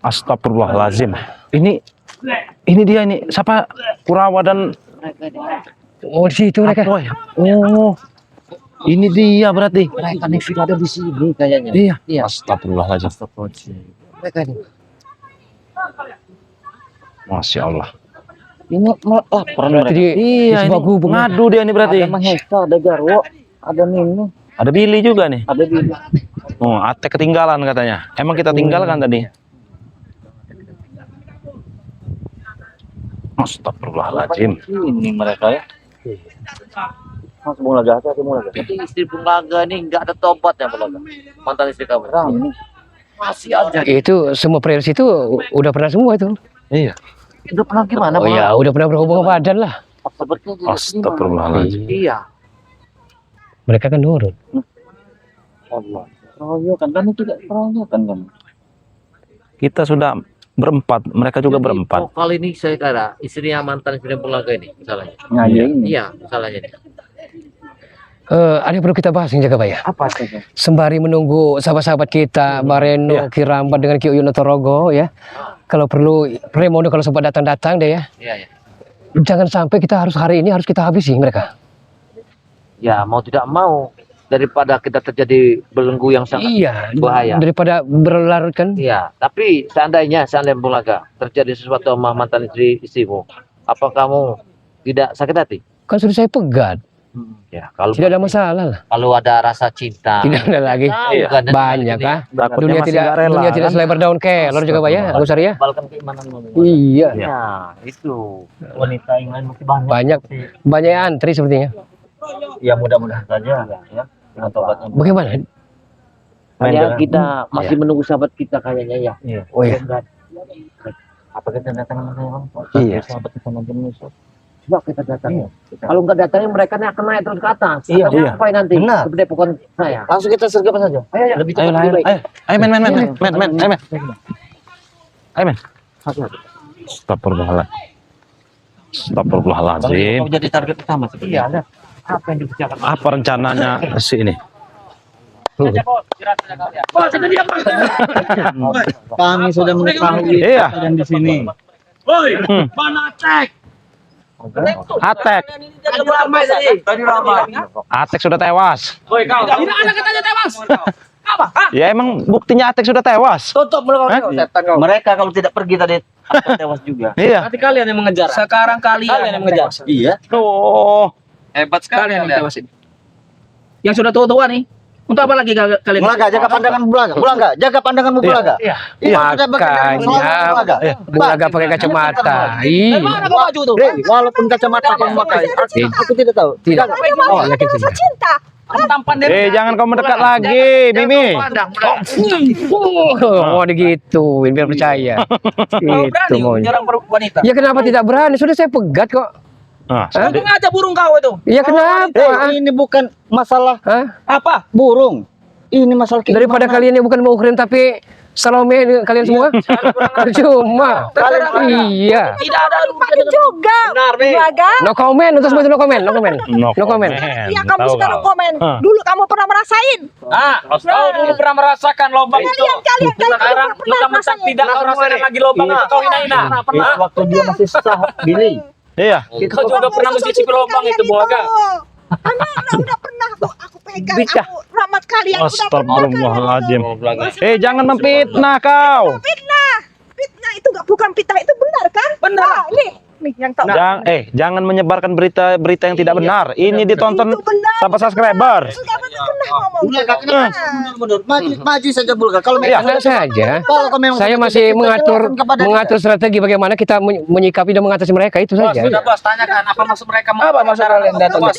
Astagfirullahaladzim. Ini dia ini. Siapa? Kurawa dan Oh, di situ mereka. Apoy. Oh. Ini dia berarti. Mereka nih sudah ada di sini kayaknya. Iya. Iya. Astagfirullahaladzim. Mereka nih. Masya Allah. Ini laporan Berarti mereka. Iya, ini sebuah gubeng. ngadu dia ini berarti. Ada Mahesa, ada Jarwo, ada Nino, Ada Billy juga nih. ada Billy. Oh, Atek ketinggalan katanya. Emang kita tinggalkan tadi. Astagfirullahaladzim. Ini mereka ya. Mas Bulaga, hati Bulaga. Jadi istri Bulaga ini nggak ada tobatnya Bulaga. Mantan istri kamu. Ini masih aja. Itu semua pria di situ udah pernah semua itu. Iya. Udah pernah gimana? Oh ya, udah pernah berhubungan badan lah. Seperti itu. Astagfirullahaladzim. Iya. Mereka kan nurut. Allah. Keroyokan kan itu tidak keroyokan kan. Kita sudah berempat, mereka juga Jadi, berempat. oh, kali ini saya kira istrinya mantan istri Bulaga ini misalnya. Iya, misalnya ini. Ada yang perlu kita bahas yang jaga Pak ya. Apa saja? Sembari menunggu sahabat-sahabat kita, Mareno, Iya. Kirambat dengan Ki Uyun Torogo ya. Kalau perlu Premono kalau sempat datang-datang deh ya. Iya, iya. Jangan sampai kita harus hari ini harus kita habisi mereka. Ya, mau tidak mau daripada kita terjadi belenggu yang sangat Iya, bahaya. daripada berlarut kan. Iya, tapi seandainya Bulaga terjadi sesuatu sama mantan istrimu, apa kamu tidak sakit hati? Kan sudah saya pegat. Ya, kalau Tidak ada masalah lah. kalau ada rasa cinta. Tidak ada lagi. Tahu kan, dan Banyak ini ah. Takutnya Dunia masih tidak nggak rela, dunia tidak kan? selebar daun kelor juga Pak ya. Agusari ya. Balkan keimananmu. Iya. Ya, itu wanita yang lain masih banyak. Banyak banyak yang antri sepertinya. Ya mudah-mudahan saja ya dengan tobatnya. Bagaimana? Hanya kita masih menunggu sahabat kita kayaknya ya. Iya. Oh iya. Apa kita datang sama saya, Bang? Iya. Sahabat kita nanti menyusul. Coba kita datang ya. Kalau nggak datangnya mereka akan naik terus ke atas. Iya, Akan iya. ngapain nanti? Benar. Seperti pokok saya. Langsung kita sergap saja. Ayo, ayo. Lebih Ayo, cepat, ayo, lebih baik. ayo, ayo, men. Ayo, men. Astagfirullahaladzim. Astagfirullahaladzim. Kau jadi target utama sih. Iya, ada. Apa yang dikerjakan? Apa rencananya si ini? Kami sudah mengetahui Iya. yang di sini. Atek. Atek sudah tewas. Ya emang buktinya Atek sudah tewas. Tutup mulut kau. Setan kau. Mereka kalau tidak pergi tadi akan tewas juga. Iya. Nanti kalian yang mengejar. Sekarang kalian yang mengejar. Iya. Oh. Hebat sekali yang tewas ini. Yang sudah tua-tua nih. Untuk apa lagi kalian? Bulaga, jaga pandangan Bulaga. Bulaga, jaga pandanganmu Bulaga. Iya. Makanya Bulaga pakai kacamata. Iya. Mana kau baju tuh? Walaupun kacamata kamu pakai, aku tidak tahu. Tidak. Oh, yakin saja. Cinta. Tampan dari. Jangan kau mendekat lagi, Mimi. Oh, digituin biar percaya. Kau Itu berani maunya. menyerang wanita. Ya kenapa tidak berani? Sudah saya pegat kok. Nah, Kau ngajak burung kau itu. Ya kenapa? Ini bukan masalah Hah? Apa? burung. Ini masalah Daripada kalian yang bukan mau keren tapi Salome kalian semua cuma iya Tidak ada Pakai juga. Benar, Be. Bulaga. no comment untuk semua itu no comment no comment. Iya, kamu Tahu sekarang kau. komen. Dulu kamu pernah merasain. Kau dulu pernah merasakan lobang itu. Kalian Sekarang pernah mentang-mentang merasain. tidak kau rasakan lagi lobang itu kau hina-hina. Pernah? waktu dia masih sah, Billy. iya. Kau juga pernah mencicipi lobang itu, Bulaga. Anak udah pernah tuh aku pegang, Bisa. aku ramat kalian udah pernah. Astagfirullahaladzim. Jangan memfitnah kau. Fitnah itu bukan fitnah, itu benar kan? Benar. Nih yang tahu. Jangan menyebarkan berita-berita yang tidak benar. Ini ditonton Itu benar. sampai subscriber. Sudah pernah ngomong. Bulaga, kenapa mundur? Maju saja Bulaga. Kalau Ya memang saja. kalau kau memang Saya masih mengatur strategi bagaimana kita menyikapi dan mengatasi mereka itu saja. Sudah bos, tanyakan apa maksud mereka? Apa maksud kalian datang? Bos.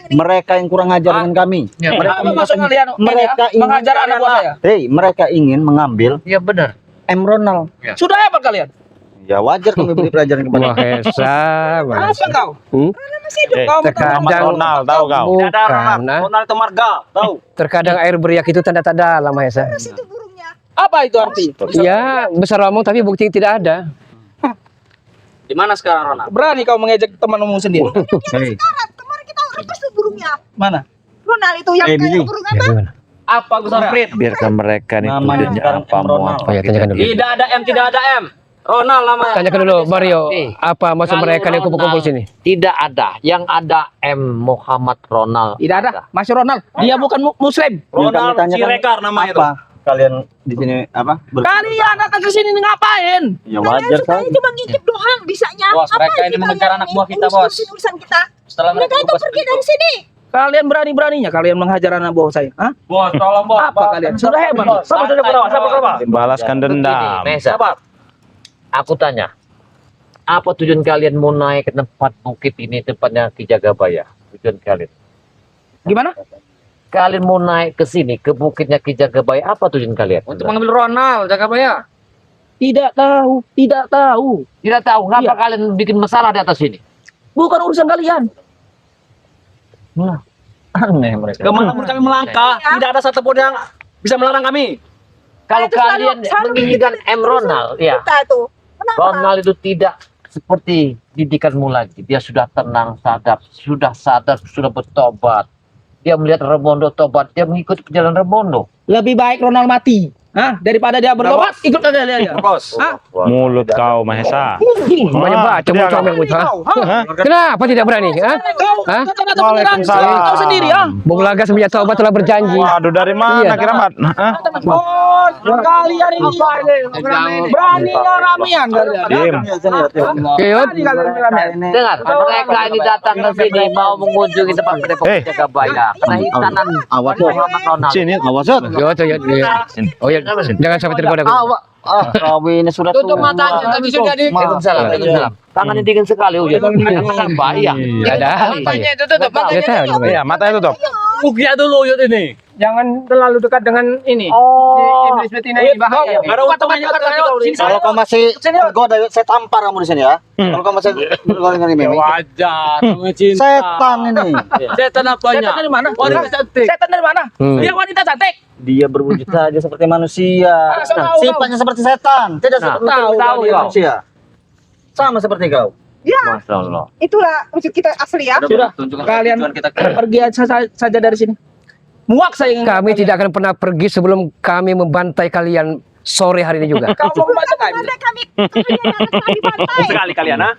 mereka yang kurang ajar dengan kami. Apa maksud kalian? Mereka ingin mengajar anak buah saya. mereka ingin mengambil Iya benar. Ronald. Sudah hebat kalian. Ya wajar kami beri pelajaran kepada Mahesa, Apa kau? Terkadang Ronald tahu kau. bukan. Ronald itu marga, tahu? Terkadang air beriak itu tanda tak dalam Mahesa. Itu burungnya. Apa itu arti? Ya besar omong tapi bukti tidak ada. Di mana sekarang Ronald? Berani kau mengejek temanmu sendiri? Hei, Kemarin kita lepas tuh burungnya. Mana? Ronald itu yang Billy. kayak burung apa? Ya, gimana? Apa Gus Alfred? Biarkan mereka nih tujuannya apa mau apa. Oh ya, tanyakan dulu. Tidak ada M, tidak ada M. Ronald namanya. Tanyakan dulu Mario, apa maksud Kalau mereka yang kumpul-kumpul Ronald sini? Tidak ada. Yang ada M Muhammad Ronald. Tidak ada. Masih Ronald. Dia bukan muslim. Ronald Siregar namanya itu. Kalian di sini apa? Kalian datang ke sini ngapain? Ya Kalian wajar suka kan. cuma ngintip doang bisanya. Bos, mereka ini mengejar anak buah kita, Bos. Urusan kita. Setelah Mereka itu pergi dari sini. Kalian berani-beraninya kalian menghajar anak buah saya. Hah? Bos, tolong bos. Apa kalian? Sudah hebat. Sabar. Balaskan dendam. Mesa, Sabar. aku tanya. Apa tujuan kalian mau naik ke tempat bukit ini, tempatnya Ki Jagabaya? Tujuan kalian? Gimana? Kalian mau naik ke sini, ke bukitnya Ki Jagabaya, apa tujuan kalian? Untuk mengambil Ronald, Jagabaya. Tidak tahu, tidak tahu. Tidak tahu, kenapa Iya. kalian bikin masalah di atas sini? Bukan urusan kalian. Aneh mereka. Kemanapun kami melangkah, tidak ada satupun yang bisa melarang kami. Kalau Itu kalian selalu menginginkan bikin M. Ronald, ya, Kita tuh. Kenapa? Ronald itu tidak seperti didikanmu lagi. Dia sudah tenang, sadar, sudah bertobat. Dia melihat Remondo tobat, dia mengikuti perjalanan Remondo. Lebih baik Ronald mati. Hah? Daripada dia bertobat, ikut aja dia. Bos. Hah? Mulut kau Mahesa. Banyak baca dia mau kau. comel gitu. Hah? Kenapa tidak berani? Hah? Kau, Hah? Waalaikumsalam. kau sendiri ya. Bung Lagas semenjak taubat telah berjanji. Waduh, dari mana Iya. Kiramat? Hah? Bos, kalian ini beraninya ramian kalian. Diem. Keot. Berani kalian ramian. Dengar, mereka ini datang ke sini mau mengunjungi tempat Padepokan Jagabaya. Karena hitanan Awas, Muhammad Ronald. Sini, awas. Keot, ya. Oh ya, jangan sampai tergoda. Kami ini sudah Tutup matanya, tapi sudah di. Waalaikumsalam. Tangannya dingin sekali, Uyut. Bahaya. Ada apa ya? Dia tahu. Iya, matanya tutup. Ugia dulu Uyut ini. Jangan terlalu dekat dengan ini. Oh, Iblis betina ini bahaya. Ada untungnya kalau kau masih tergoda, saya tampar kamu di sini ya. Kalau kau masih tergoda dengan ini, Wajar, setan ini. Setan apanya? Setan dari mana? Wanita cantik. Setan dari mana? Dia wanita cantik. Dia berwujud saja seperti manusia. tahu, Sifatnya seperti setan, tidak seperti tahu kau. manusia. Sama seperti kau. Ya, Masya Allah. itulah wujud kita asli ya. Sudah, kalian pergi saja dari sini. Muak saya ingin. Kami tidak akan pernah pergi sebelum kami membantai kalian sore hari ini juga. Kau mau membantu kami. Ada kami dibantai. Sekali kalian, ah?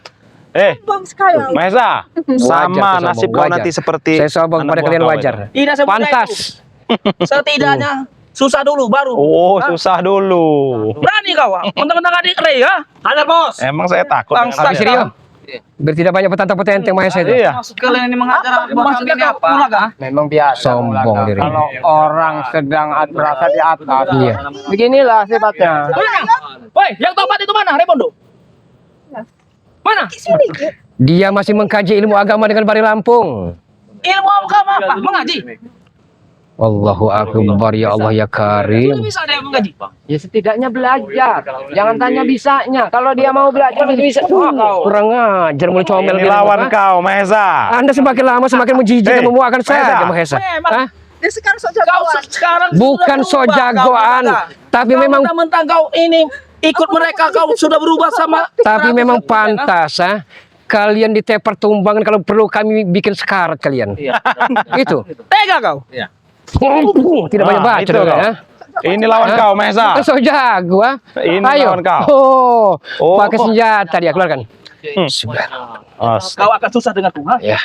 Sombong sekali. Mahesa, sama Wajar, nasib sombong, kau wajar. nanti seperti Saya sombong anak pada buah kalian kau wajar. itu. Tidak semudah Pantas. itu. Setidaknya susah dulu baru. Oh, susah dulu. Berani kau, mentang-mentang adik Rey ya? Ada bos. Emang saya takut dengan Bangsa kalian. Serius. Biar tidak banyak petantang-petantang Mahesa itu. Iya. Kalian ini mengajar Maksudnya kau Ulaga? Memang biasa. Sombong diri. Kalau orang sedang merasa di atas, Iya. beginilah sifatnya. Woi, yang tobat itu mana? Remondo? Mana? Di sini. Ki. Dia masih mengkaji ilmu agama dengan Bari Lampung. Ilmu agama apa? Mengaji. Allahu Akbar, ya Allah ya Itu Karim. bisa ada yang mengaji. Ya setidaknya belajar. Jangan tanya bisanya. Kalau dia mau belajar bisa. Kurang ajar mulai comel Ini gini, lawan Pak. kau, Mahesa. Anda semakin lama semakin menjijik dan memuakkan saja Mahesa. Mahesa. Memang. Hah? Dia sekarang sok Kau jagoan. sekarang Bukan sudah so berubah, jagoan, kau, tapi Kau memang mentang-mentang kau ini ikut mereka, kau sudah berubah sama. tapi memang pantas, ah. Kalian ditepar tumbangan kalau perlu kami bikin sekarat kalian. Itu. Tega kau. Tidak banyak baca itu dong, kau. ya. Ini lawan kau, Mahesa. So jago, ah. Ini Ayo. lawan kau. Oh, pakai senjata dia keluarkan. Sudah. Kau akan susah denganku. Ha? Ya.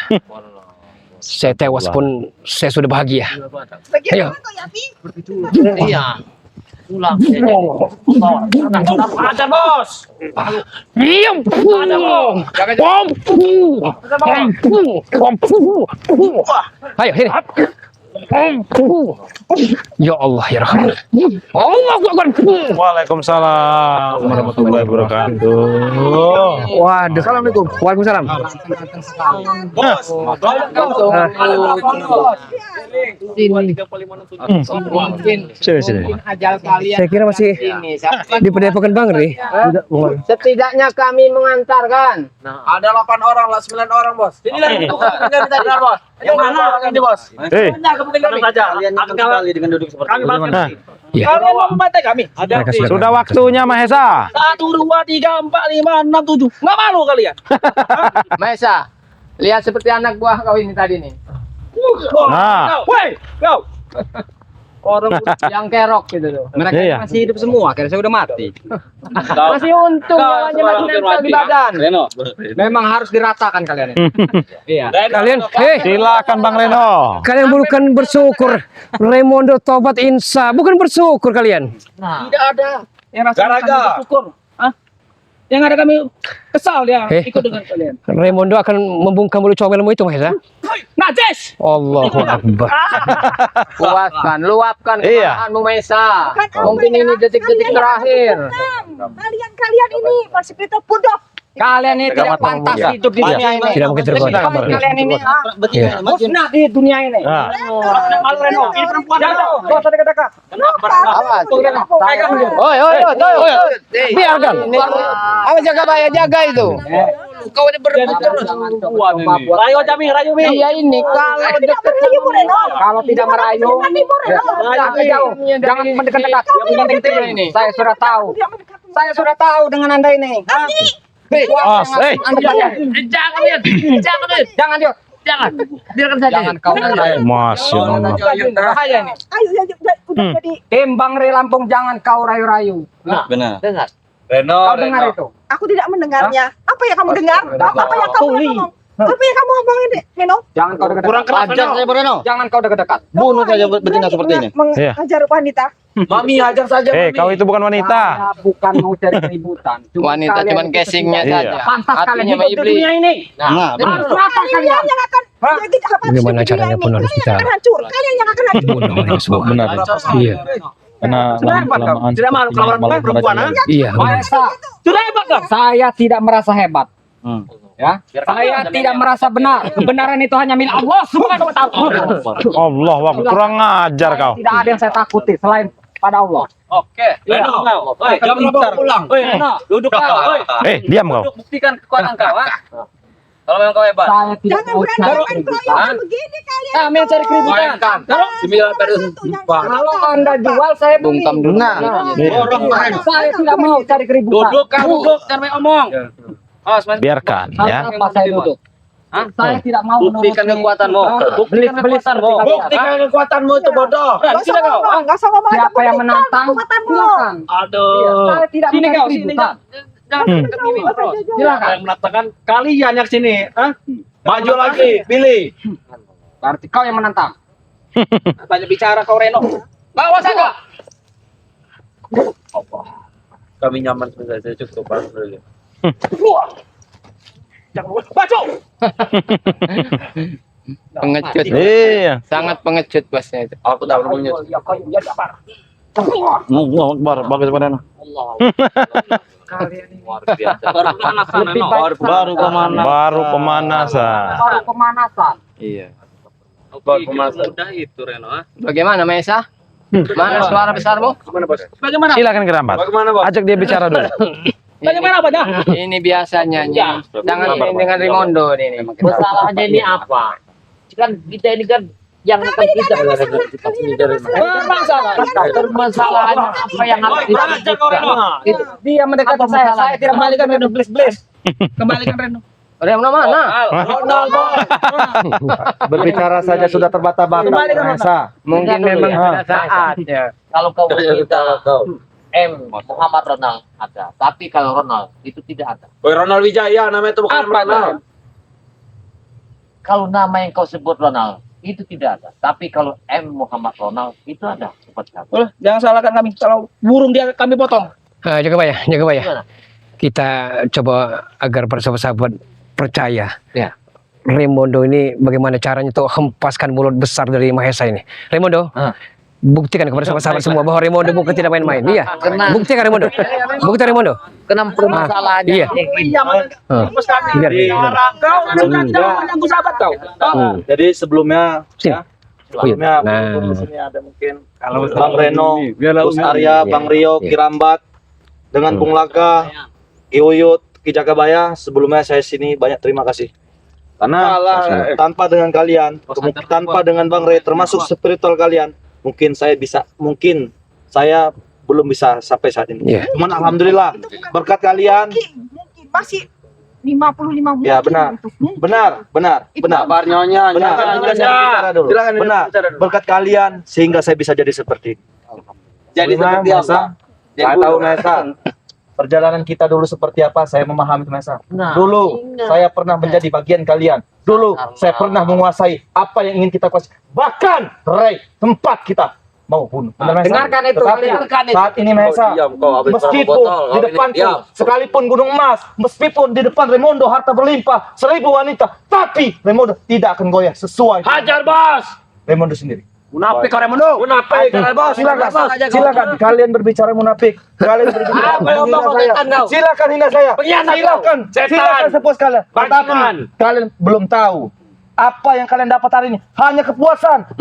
Saya tewas pun saya sudah bahagia. Ayo. Bagaimana kau ya, Pi? Iya. Pulang. Ajar bos. Diam. Ayo sini. Ya Allah ya Rahman. Allah Akbar. Waalaikumsalam warahmatullahi wabarakatuh. Waduh. Assalamualaikum. Waalaikumsalam. Sini sini. Ajal kalian Saya kira masih ini. di Padepokan Bang nih. Setidaknya kami mengantarkan. Ada 8 orang lah, 9 orang bos. Inilah kita bos. Yang mana ini bos? Kemungkinan saja. Kalian kembali dengan duduk seperti Kami ini. bakal. Iya. Kalian mau membantai kami? Mereka Sudah waktunya, Mahesa. 1, 2, 3, 4, 5, 6, 7. Nggak malu kalian? Maesa, lihat seperti anak buah kau ini tadi nih. Nah. Woi, kau. Orang yang kerok gitu loh. Mereka Iya. masih hidup semua, akhirnya saya udah mati. Masih untung nyawanya masih nempel di badan. Reno. Memang harus diratakan kalian ini. Iya. Kalian, Hei, silakan Bang Reno. kalian bukan bersyukur. Raimondo tobat insya, bukan bersyukur kalian. Tidak ada yang rasanya kami bersyukur. Hah? Yang ada kami kesal dia ikut dengan kalian. Raimondo akan membungkam mulut comelmu itu, Mahesa. Najis. Allahu Akbar. Puaskan, luapkan Iya. kemarahanmu Maisa. Bukan Mungkin apa ya, ini detik-detik kalian terakhir. Kalian ini masih kita bodoh. Kalian ini tidak pantas Iya. hidup di dunia ini. Tidak mungkin tergoda. Kalian ini Iya. musnah di dunia ini. Nah, Malu Reno. Ini perempuan. Jangan, gak usah dekat-dekat. Awas. Oi, oi, oi, oi. Biarkan. Awas jaga bahaya, jaga itu. Kau ini berebut terus. Rayo Jami, Rayo Mi. Iya ini kalau dekat kalau tidak merayu, jangan jauh, jangan mendekat-dekat. Yang penting ini, saya sudah tahu. Saya sudah tahu dengan Anda ini. Os, Jangan dia. Jangan dia. Jangan yuk. Jangan. Biarkan saja. Jangan kau Masya Allah. bahaya nih. Ayo udah jadi Timbang Ri Lampung jangan kau rayu-rayu. Benar. Dengar. Kau dengar itu. aku tidak mendengarnya. Apa yang kamu dengar? Apa yang kamu ngomong? Apa yang kamu ngomongin, Reno? Jangan kau dekat-dekat. Kurang keras ajar saya Reno. Jangan kau dekat-dekat. Bunuh saja betina seperti ini. Iya. Mengajar wanita. Mami hajar saja. Kau itu bukan wanita. Saya bukan mau cari keributan. Wanita kalian cuman itu casingnya semua saja. Pantas kalian Hatinya hidup sama di iblis. dunia ini. Nah, benar. Harus rata kalian. Kalian yang akan jadi apa? Bagaimana caranya pun harus kita Kalian yang akan hancur. Kalian yang akan hancur. bunuh mereka semua. Benar. Iya, Karena Sudah hebat kau. Tidak malu kalau orang perempuan. iya. benar. Maesa, Sudah hebat kau. saya tidak merasa hebat. Hmm. Ya, saya tidak merasa benar. Kebenaran itu hanya milik Allah Subhanahu wa taala. Allah, wah, kurang ajar kau. Tidak ada yang saya takuti selain pada Allah. Oke. Reno. Oi, jam berapa pulang? Oi, Reno. Duduk kau. Oi. Diam kau. Duduk buktikan kekuatan kau, ha? Kalau memang kau hebat. Saya tidak Jangan mau berani cari main keributan. keroyokan begini kalian. Kami yang cari keributan. Kalau Anda jual, saya beli. Bungkam dulu. Nah, saya tidak mau cari keributan. Duduk kau, duduk. Jangan main omong. Awas, Mas. Biarkan ya. Kenapa saya duduk? Hah? Saya tidak mau Buktikan menuruti- kekuatanmu. Buktikan Beli kekuatanmu. seperti kalian. Buktikan kekuatanmu itu bodoh. Nggak usah ngomong, nggak usah ngomong. Siapa yang menantang? Silakan. Aduh. Saya tidak Sini mencari kau, sini keributan. Jangan dekat sini terus. Silakan. Yang menantangkan kalian yang sini, ha? Maju lagi, pilih. Berarti kau yang menantang. Banyak bicara kau Reno. Bawa saja. Kami nyaman saja cukup dulu. Jangan baju. Pengecut. Iya. Sangat pengecut bosnya itu. Aku tak perlu menyut. Allah Akbar, bagus Reno. Luar biasa. Baru pemanasan Lebih Reno. baik Baru kemana? Baru pemanasan. Baru pemanasan. Iya. Baru pemanasan. Udah itu Reno, ha? Bagaimana Maesa? Mana suara besarmu? Bagaimana? Silakan Kerambat. Bagaimana, Bos? Ajak dia bicara dulu. Bagaimana, Bos? Ini biasanya. Jangan ini dengan Raimondo ini. Masalahnya ini apa? Kan kita ini kan yang akan kita permasalahan apa yang harus Dia mendekati saya tidak Kembalikan Reno, please. Kembalikan Reno. Raimondo mana? Berbicara saja sudah terbata-bata. Mahesa. Mungkin memang sudah saatnya. kalau kau kita Muhammad Ronald ada, tapi kalau Ronald itu tidak ada. Boy Ronald Wijaya namanya itu bukan Ronald. Kalau nama yang kau sebut Ronald itu tidak ada, tapi kalau Muhammad Ronald itu ada. Jangan salahkan kami. Kalau burung dia kami potong. Jaga Pak ya, jaga Pak ya. Gimana? Kita coba agar para sahabat percaya. Ya. Raimondo ini bagaimana caranya tuh hempaskan mulut besar dari Mahesa ini. Raimondo, buktikan kepada sahabat-sahabat semua bahwa Raimondo bukan tidak main-main. Iya. Buktikan Raimondo. Buktikan Raimondo. Kenapa permasalahannya? Iya. Biar. Kau jangan mengganggu sahabat kau. Jadi sebelumnya Sini. sebelumnya Nah. di sini ada mungkin Bang Reno, Gus Arya, Bang Rio, Kirambat dengan Bung Laka, Ki Uyut, Ki Jagabaya. Sebelumnya saya sini banyak terima kasih. Karena tanpa dengan kalian, tanpa dengan Bang Ray termasuk spiritual kalian, mungkin saya belum bisa sampai saat ini. Iya. Cuman alhamdulillah berkat kalian Mungkin masih 55 Ya, benar. Benar. Sabar nyonya. Benar. Benar. Berkat kalian sehingga saya bisa jadi seperti ini. Jadi seperti apa? Saya tahu Mesa. Perjalanan kita dulu seperti apa, saya memahami Mesa. Dulu saya pernah menjadi bagian kalian. Dulu saya pernah menguasai apa yang ingin kita kuasai. Bahkan tempat kita mau bunuh. Benar, Mesa? Dengarkan itu, Tetapi dengarkan itu. saat ini Mesa, meskipun di depanku, sekalipun Gunung Emas, meskipun di depan Raimundo harta berlimpah, 1000 wanita, tapi Raimundo tidak akan goyah sesuai. Hajar, Bos. Raimundo sendiri. Munafik kau Raimundo. Munafik, bos. Silakan. Kalian berbicara munafik. Kalian berbicara saya. Silakan hina saya. Silakan sepuas kalian. Tetapi kalian belum tahu apa yang kalian dapat hari ini. Hanya kepuasan.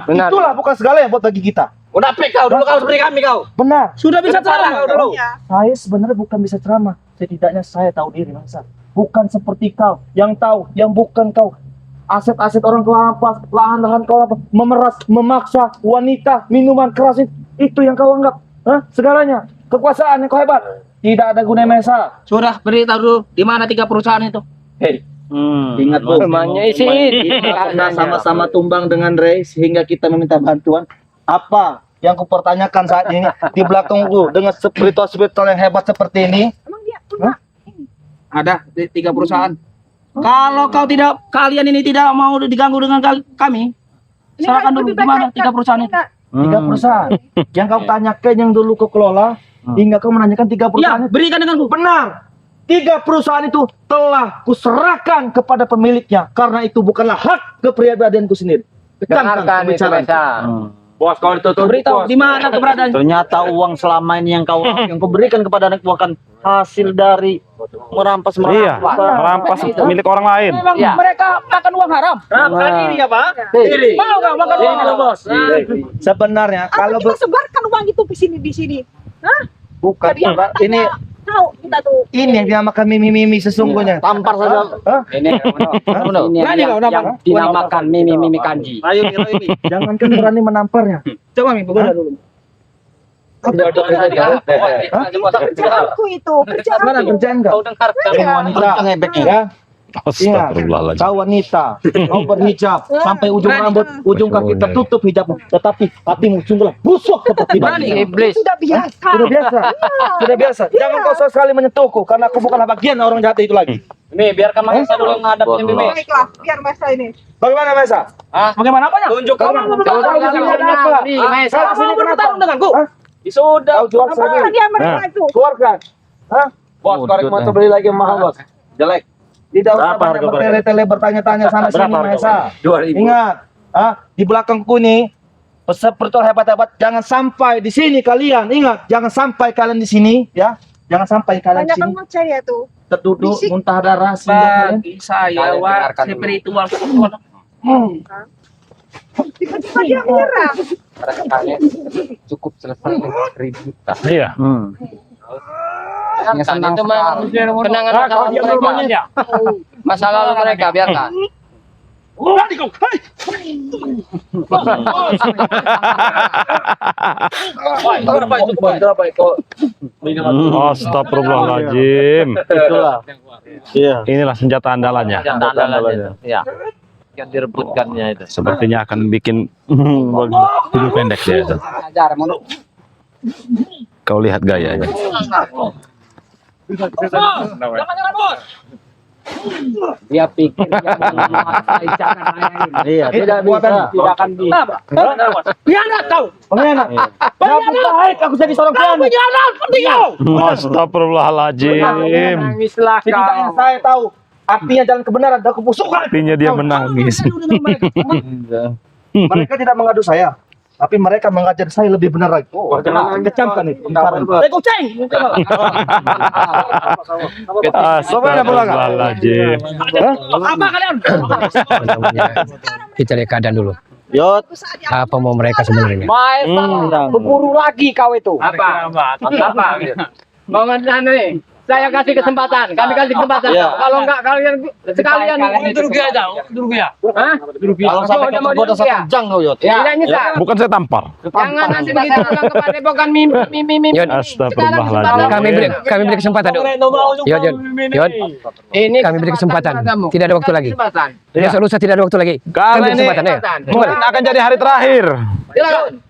Benar. Itulah bukan segala yang buat bagi kita. Munafik kau dulu, kau seperti kami kau. Benar. Sudah bisa ceramah kau dulu. Saya sebenarnya bukan bisa ceramah. Setidaknya saya tahu diri, Masa. Bukan seperti kau yang tahu, yang bukan kau. Aset-aset orang kau rampas, lahan-lahan kau rampas, memeras, memaksa wanita, minuman keras itu yang kau anggap, segalanya, kekuasaan yang kau hebat. Tidak ada guna, Mesa. Sudah beritahu dulu di mana 3 perusahaan itu. Ingat Bu, Namanya isi. kita sama-sama tumbang dengan Ray sehingga kita meminta bantuan. Apa yang kupertanyakan saat ini di belakangku dengan spiritual yang hebat seperti ini? Emang dia punya Ada di 3 perusahaan. Kalau kalian ini tidak mau diganggu dengan kami, silakan dulu di mana 3 perusahaan itu. 3 perusahaan. Yang kau tanyakan yang dulu kau kelola hingga kau menanyakan 3 perusahaan. Ya, berikan denganku. Benar. 3 perusahaan itu telah kuserahkan kepada pemiliknya karena itu bukanlah hak kepribadianku sendiri. Dengarkan itu, Mesa. Bos, kau ditutup. Beritahu di mana keberadaan. Ternyata uang selama ini yang kau berikan kepada anak buahkan hasil dari merampas. Iya, merampas milik orang lain. Memang mereka makan uang haram. Bukan diri ya, Pak? Diri. Mau nggak makan uang haram, Bos? Sebenarnya Apa kalau kita sebarkan uang itu di sini? Hah? bukan Tadi Pak, ini tahu kita tuh. ini yang dinamakan mimi-mimi sesungguhnya. Tampar saja. Ini yang dinamakan mimi kanji. Ayo ini. Jangankan berani menamparnya. Coba Mi, begoda dulu. Kerjaanku itu, Mana kerjaanku. kerjaan enggak? Wanita ya. Ingat, kau wanita, kau berhijab sampai ujung rambut, ujung kaki tertutup hijabmu, tetapi hatimu sungguhlah busuk seperti batu. Iblis. Sudah biasa. Sudah biasa, sudah biasa. Jangan kau sekali menyentuhku, karena aku bukanlah bagian orang jahat itu lagi. Mi, biarkan Mahesa dulu menghadapnya Mi. Baiklah, biar Mesa ini. Bagaimana Mesa? Bagaimana apanya? Tunjuk Kau mau bertarung denganku. Sudah. Kau jual Apa saja. dia mereka itu? Keluarkan. Hah? Bos, korek motor beli lagi mahal, Bos. Jelek. Tidak usah banyak bertele-tele bertanya-tanya sana sini Mesa. Ingat, di belakangku nih seperti hebat-hebat. Jangan sampai di sini kalian. Ingat, jangan sampai kalian di sini, ya. Jangan sampai kalian di Banyak sini yang percaya tuh. terduduk Bisik. muntah darah sehingga kalian Bagi saya, dengarkan dulu. spiritual. Tiba-tiba dia menyerang. Katanya cukup selesai 1.000 juta. Iya. Ya, senang itu mah kenangan masa lalu mereka. Masa lalu mereka biarkan. Astagfirullahaladzim. Itulah. Iya. Inilah senjata andalannya. Ya. Yang direbutkannya itu. Sepertinya akan bikin hidup pendek dia itu. Ajar mau. Kau lihat gayanya. Jangan nyerang, Bos. Dia pikir dia menguasai cara saya ini. Iya, tidak bisa. Tidak akan bisa. Pengkhianat kau. pengkhianat. Tapi baik aku jadi seorang pengkhianat. Pengkhianat seperti kau. Astagfirullahaladzim. Nangislah Setidaknya kau. saya tahu artinya jalan kebenaran dan kebusukan. Artinya dia menangis. Mereka tidak mengadu saya, tapi mereka mengajar saya lebih benar lagi. Kecamkan itu. Kucing. Astagfirullahaladzim. Apa kalian? Kita lihat keadaan dulu. Yot. Apa mau mereka sebenarnya? Maesa, berburu lagi kau itu. Apa? Apa? Mau ngadain nih? Saya kasih kesempatan. Kami kasih kesempatan. Iya. Kalau enggak kalian sekalian Itu rugi aja. Itu rugi ya. Hah? Kalau sampai Mau ketemu dia satu jang kau Yot. Tidak nyesal. Bukan saya tampar. Jangan nanti begitu pulang ke Padepokan mimi. Yod. Astagfirullahaladzim. Kami beri kesempatan dong. Yod. Ini Kami beri kesempatan. kamu. Tidak ada waktu lagi. Kesempatan. Besok lusa tidak ada waktu lagi. Karena Kami beri ini kesempatan ya. mungkin akan jadi hari terakhir.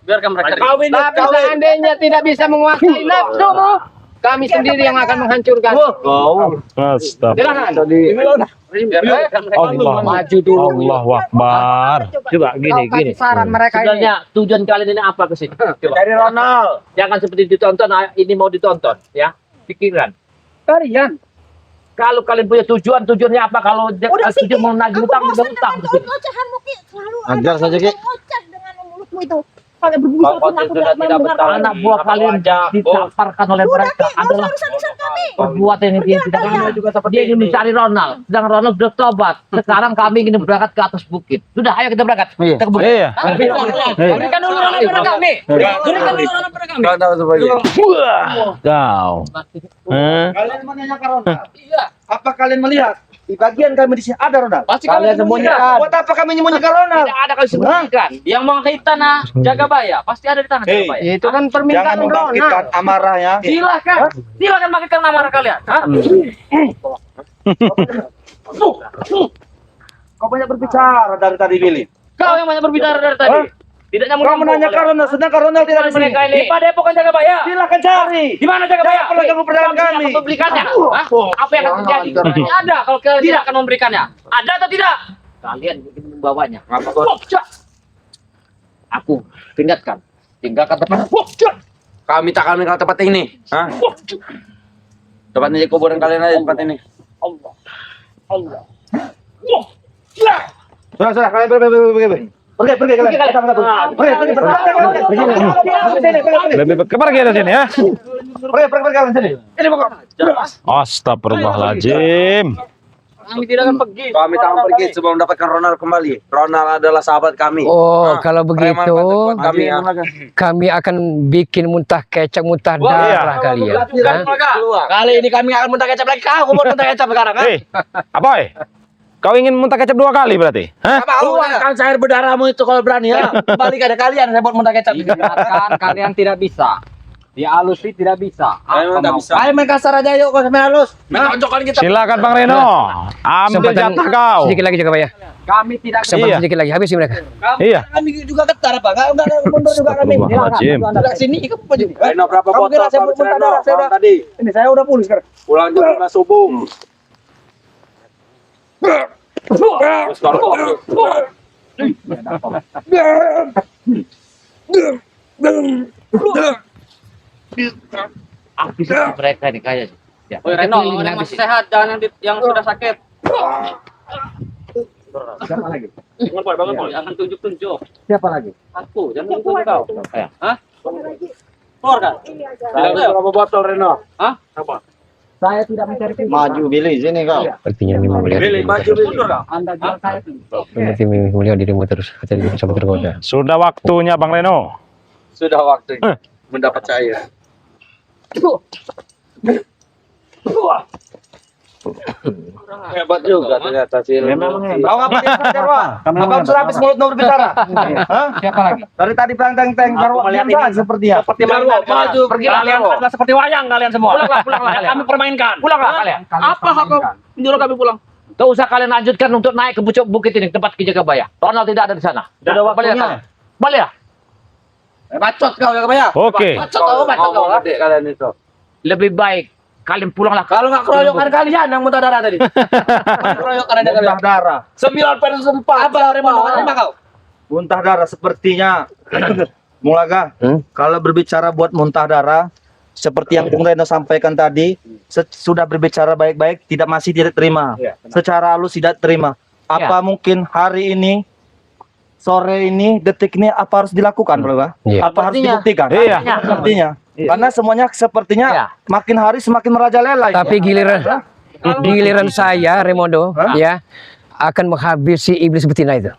Biarkan mereka. Tapi seandainya tidak bisa menguasai nafsumu, kami sendiri yang akan menghancurkan. Astagfirullah. Biarkan mereka Allah. maju dulu. Allahu Akbar. Coba gini. Saran mereka Sebenarnya tujuan kalian ini apa ke sini? Dari Ronald. Jangan seperti ditonton, ini mau ditonton, ya. Pikiran. kalian. Kalau kalian punya tujuannya apa? Kalau tujuan mau nagih utang, udah utang. Ocehanmu Ki, selalu Ajar saja, Ki. oceh dengan mulutmu itu. Kalian berbicara Kalau tentang aku sudah tidak bertahan, anak buah kalian ditaparkan oleh mereka adalah perbuatan yang dia tidak Iya. juga seperti dia ingin mencari Ronald, sedang Ronald sudah tobat. Sekarang kami ingin berangkat ke atas bukit. Sudah, ayo kita berangkat. Kita ke bukit. Iya. Berikan dulu Ronald pada kami. Berikan dulu Ronald pada kami. Kau. Kalian menanyakan Ronald. Iya. Apa kalian melihat di bagian kami di sini ada Ronald? Pasti Kalian sembunyikan. Buat apa kami menyembunyikan Ronald? Tidak ada kali sembunyikan. Yang mengenai tanah Jagabaya pasti ada di tanah Hei. Jagabaya. Itu kan Jangan permintaan membangkitkan Ronald. amarah ya. Silakan bangkitkan amarah kalian. Hah? Kau banyak berbicara dari tadi Billy. Kau yang banyak berbicara dari tadi. Tidak nyambung. Kau menanyakan Ronald, sedangkan Ronald tidak di sini. mereka ini. Di Padepokan Jagabaya. Silakan cari. Di mana Jagabaya? Jangan pernah ganggu perdagangan kami. Akan memberikannya. Hah? Apa yang akan terjadi? Tidak ada kalau kalian tidak akan memberikannya. Ada atau tidak? Kalian ingin membawanya. Aku tinggalkan tempat. Kami tak akan meninggal tempat ini. Hah? Tempatnya di kuburan kalian aja tempat ini. Sudah, kalian pergi. Pergi kalian. Pergi dari sini ya. Pergi kalian sini. Ini pokok. Astagfirullahaladzim. Kami tidak akan pergi. Kami tak akan pergi sebelum mendapatkan Ronald kembali. Ronald adalah sahabat kami. Oh, kalau begitu Kami ya. kami akan bikin muntah kecap, muntah darah kalian. Hah? Kali ini kami akan muntah kecap lagi. Kau mau muntah kecap sekarang? Hei, apa? Kau ingin muntah kecap 2 kali berarti? Hah? Keluarkan cair berdarahmu itu kalau berani ya. Balik ada kalian saya buat muntah kecap. Biarkan kalian tidak bisa. Dia halus sih tidak bisa. Kami tak bisa. Ayo main kasar aja yuk kau sampai halus. Tonjokkan kita. Silakan Bang Reno. Ambil jatah kau. Sedikit lagi Jagabaya. Kami tidak Kesempatan Iya. sedikit lagi, habisi mereka. Iya. Kami juga getar apa? Enggak mundur juga kami. Astagfirullahaladzim. Silakan. Sini ikut apa juga? Reno berapa Kamu botol? kira saya muntah darah saya udah tadi. Ini saya udah pulih sekarang. Pulang jam 5 subuh. Habis mereka nih kayaknya. Ya. Oh, Reno, yang masih sehat, jangan yang sudah sakit. Siapa lagi? Bangun, jangan tunjuk-tunjuk. Siapa lagi? Aku, jangan tunjuk kau. Ya. Hah? Keluar kan? Berapa botol Reno? Hah? Saya tidak mencari fitnah. Maju Billy sini kau. Sepertinya Mimi melihat Billy, dirimu maju terus. mundur kau. Anda jual saya tuh. Seperti Mimi melihat dirimu terus. Kata dia sampai tergoda. Sudah waktunya Bang Reno. Sudah waktunya mendapat cair. Hebat juga ternyata sih. Kau apa dia Jarwa? Abang sudah habis mulut mau berbicara. Hah? Siapa lagi? Dari tadi teng Jarwa diam saja sepertinya. Seperti mainan. Maju pergi kalian adalah seperti wayang kalian semua. Pulanglah kalian. Kami permainkan. Pulanglah kalian. Apa hak kau? Menyuruh kami pulang. Tidak usah kalian lanjutkan untuk naik ke pucuk bukit ini tempat Ki Jagabaya. Ronald tidak ada di sana. Sudah waktunya. Balik ya. Bacot kau Jagabaya. Oke. Bacot kau. Adik kalian itu. Lebih baik kalian pulanglah. Kalau nggak keroyokan kalian yang muntah darah tadi. Keroyokan ada kalian. Muntah darah. 9/4. Apa Remo kau? Muntah darah sepertinya. Mulaga, kalau berbicara buat muntah darah, seperti yang Bung Reno sampaikan tadi, sudah berbicara baik-baik, masih tidak terima. Secara halus tidak terima. Apa mungkin hari ini, sore ini, detik ini, apa harus dilakukan, Mulaga? Iya. Apa harus dibuktikan? Iya. Sepertinya. Karena semuanya sepertinya Iya. makin hari semakin merajalela. Tapi giliran saya, Remondo, ya, akan menghabisi iblis betina itu.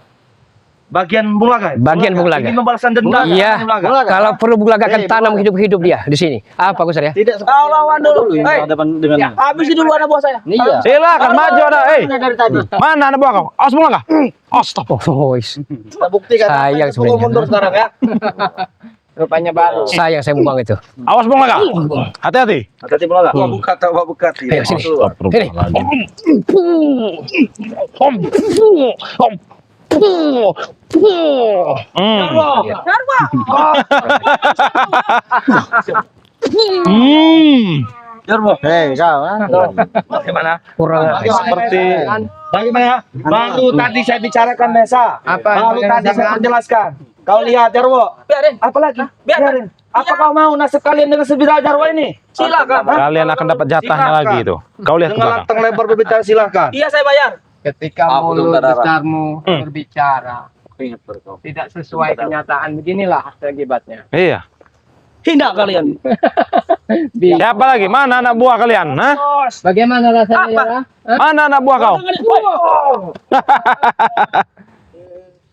bagian Bung Laga. Bagian Bung Laga. Ini membalaskan dendam. Iya. Bung Laga. Kalau perlu Bung Laga akan tanam hidup-hidup dia di sini. Apa Gus ya? Tidak Kau lawan dulu. Habis dulu anak buah saya. Iya. Silakan maju ada. Dari tadi. Mana anak buah kau? Awas Bung Laga. Astaga. Oh, kita buktikan. sayang Tunggu mundur sebenarnya. sekarang ya. Rupanya baru. Sayang saya buang itu. Awas Bung Laga. Hati-hati. Hati-hati Bung Laga. Buka. Ayo sini. Sini. Jarwo. Hei kau. Bagaimana? Kurang Seperti Bagaimana? Baru tadi saya bicarakan Nesa. Apa? Baru tadi saya menjelaskan. Kau lihat Jarwo. Biarin. Apa lagi? Biarin. Apa kau mau nasib kalian dengan sebidang Jarwo ini? Silakan. kalian akan dapat jatahnya Silakan. lagi itu. Kau lihat ke Dengan belakang. lantang lebar berbicara silakan. Iya saya bayar. Ketika mulut besarmu berbicara Ingat berkau. tidak sesuai kenyataan, beginilah akibatnya. Iya. Hina kalian. Siapa lagi? Mana anak buah kalian? Hah? Bagaimana rasanya ya? Mana anak buah kau?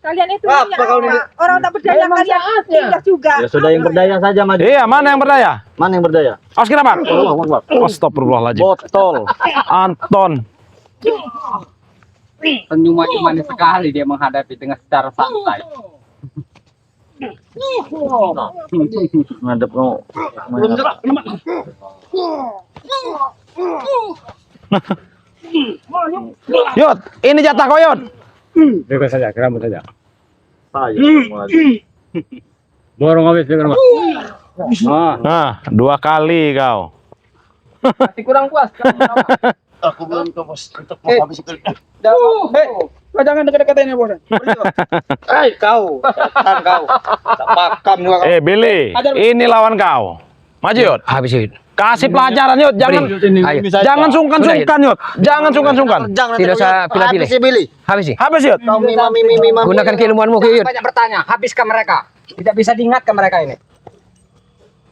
Kalian itu Apa kau ini? orang tak berdaya Memang kalian saatnya. tindak juga. Ya sudah yang berdaya saja maju. Iya, mana yang berdaya? Mana yang berdaya? Awas kira bang. Astagfirullahaladzim. Botol. Anton. Senyumannya manis sekali dia menghadapi dengan secara santai. Ngadep kau. Yud, ini jatah kau Yud. Bebas saja, keramu saja. Borong habis Nah, 2 kali kau. Masih kurang puas. Aku belum ke bos untuk mau habis kali. Kau jangan dekat-dekatin ya bos. Hei kau, setan kau. Tak pakam juga kau. Billy, ini lawan kau. Maju Yud. Habis Yud. Kasih pelajaran Yud, jangan Ayo. jangan sungkan-sungkan Yud. Jangan sungkan-sungkan. Tidak usah pilih-pilih. Habis Billy. Habis sih. Habis Yud. Kau mima. Gunakan keilmuanmu Yud. Banyak bertanya, habiskan mereka. Tidak bisa diingatkan mereka ini.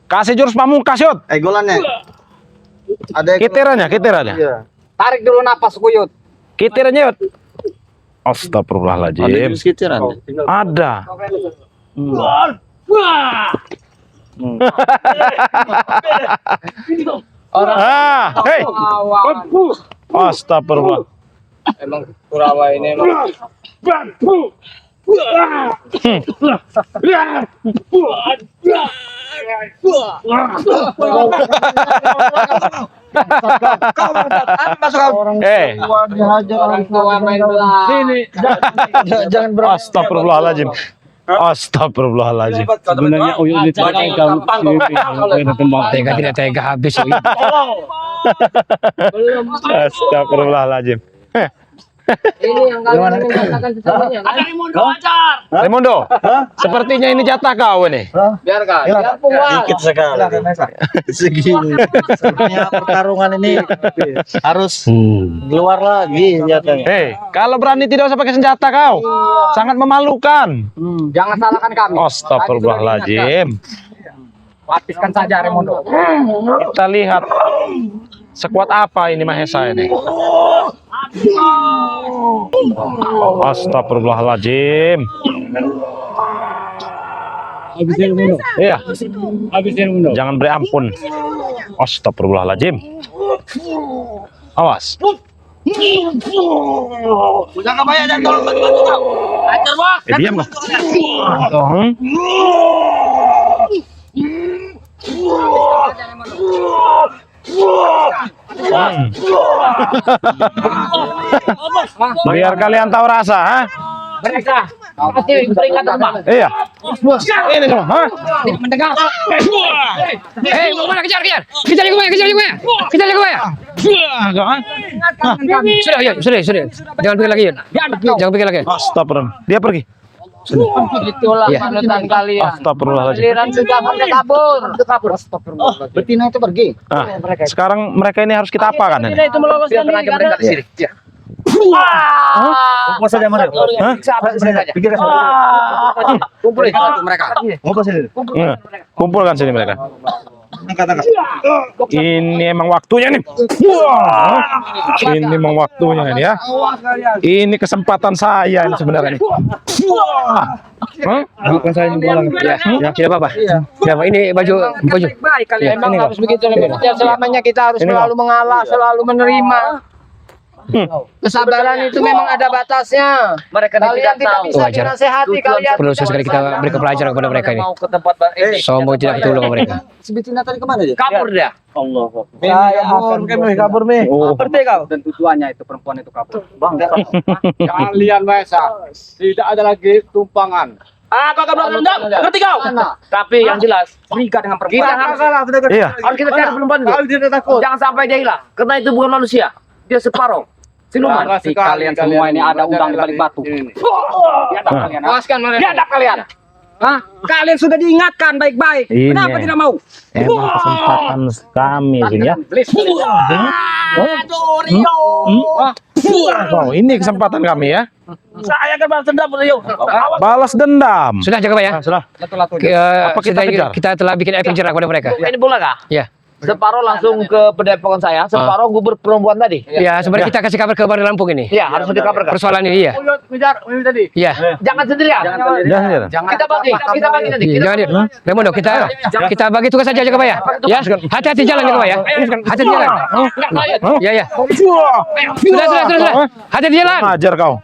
Kasih jurus pamungkas Yud. Golannya. Ada Kitirannya. Iya. Tarik dulu napas Kuyut. Kitirannya Yud. Astagfirullahaladzim. sekitaran. Ada. Hei. Astagfirullah. Emang Kurawa ini emang orang tua main bola. Jangan Astagfirullahaladzim. Astagfirullahaladzim. Sebenarnya Uyut itu Tega tidak tega habis Yud. Astagfirullahaladzim. Ini yang kalian ingin katakan semuanya. Raimundo, sepertinya ini jatah kau ini. Biarkan. Biar puas. dikit sekali. Segini. Sebenarnya pertarungan ini harus keluar lagi senjatanya. Hei, kalau berani tidak usah pakai senjata kau. Sangat memalukan. Jangan salahkan kami. Astagfirullahaladzim. Habiskan saja Remondo. Kita lihat sekuat apa ini Mahesa ini. Astagfirullahaladzim. Iya. Jangan beri ampun. Astagfirullahaladzim. Awas. Jangan bayar dan tolong bantu kau. Ajar bos. Diam kau. Biar kalian tahu rasa, ha? Mereka pasti berikan terbang. Iya. Ini semua, ha? Tidak mendengar. Hei, mau mana kejar? Kejar juga ya. Sudah. Jangan pergi lagi Yud. Jangan pergi lagi. Astagfirullah. Dia pergi. Itulah Iya. panutan kalian. Astagfirullahaladzim. Giliran sudah pada kabur. Betina itu pergi. Nah, sekarang mereka ini harus kita apa kan? Tidak itu meloloskan diri karena Kumpul saja mereka. Hah? Kumpulin mereka. Ngumpul sini. Kumpulkan sini mereka. Ini emang waktunya nih. Wah, ini emang waktunya nih ya. Ini kesempatan saya ini sebenarnya nih. Wah, hah? Bukan saya bola. Ya, tidak apa-apa. Ya, ini baju. Baik kalian memang harus begitu. Ya, selamanya kita harus Ini, selalu mengalah, selalu menerima. Kesabaran itu memang ada batasnya. Mereka Kalian tidak tahu. bisa Wajar. dinasehati kalian. Perlu sekali kita beri pelajaran kepada mereka ini. Mau ke tempat ini. Sombong tidak ketulung mereka. Kabur dia. Saya akan kabur nih. Seperti kau. Dan tujuannya itu perempuan itu kabur. Bang, Kalian Maesa, tidak ada lagi tumpangan. Kau akan berendam. Ngerti kau? tapi yang jelas Berikan dengan kita perempuan. harus Iya. harus kita cari perempuan itu. Jangan sampai dia hilang. Karena itu bukan manusia. Dia separuh. Siluman. Berarti kalian semua ini ada udang di balik batu. Biadab kalian. Puaskan mereka. Biadab kalian. Hah? Kalian sudah diingatkan baik-baik. Ini. Kenapa tidak mau? Emang kesempatan kami sih ya. Oh, ini kesempatan kami ya. Saya akan balas dendam Rio. Balas dendam. Sudah jaga ya. Sudah. Apa kita kejar? Kita telah bikin efek jerak kepada mereka. Ini bola kah? Ya. Separuh langsung ke pendepokan saya, separuh gubur perempuan tadi. Ya, sebenarnya kita kasih kabar ke Bari Lampung ini. Iya, harus dikabarkan. Persoalan ini ya. tadi. Iya. Jangan sendirian. Jangan. Kita bagi nanti. Iya, jangan dia. Raimondo, kita bagi tugas saja jaga ya. Ya. Hati-hati jalan jaga ya. Hati-hati jalan. Ya, ya. Sudah. Hati-hati jalan. Ajar kau.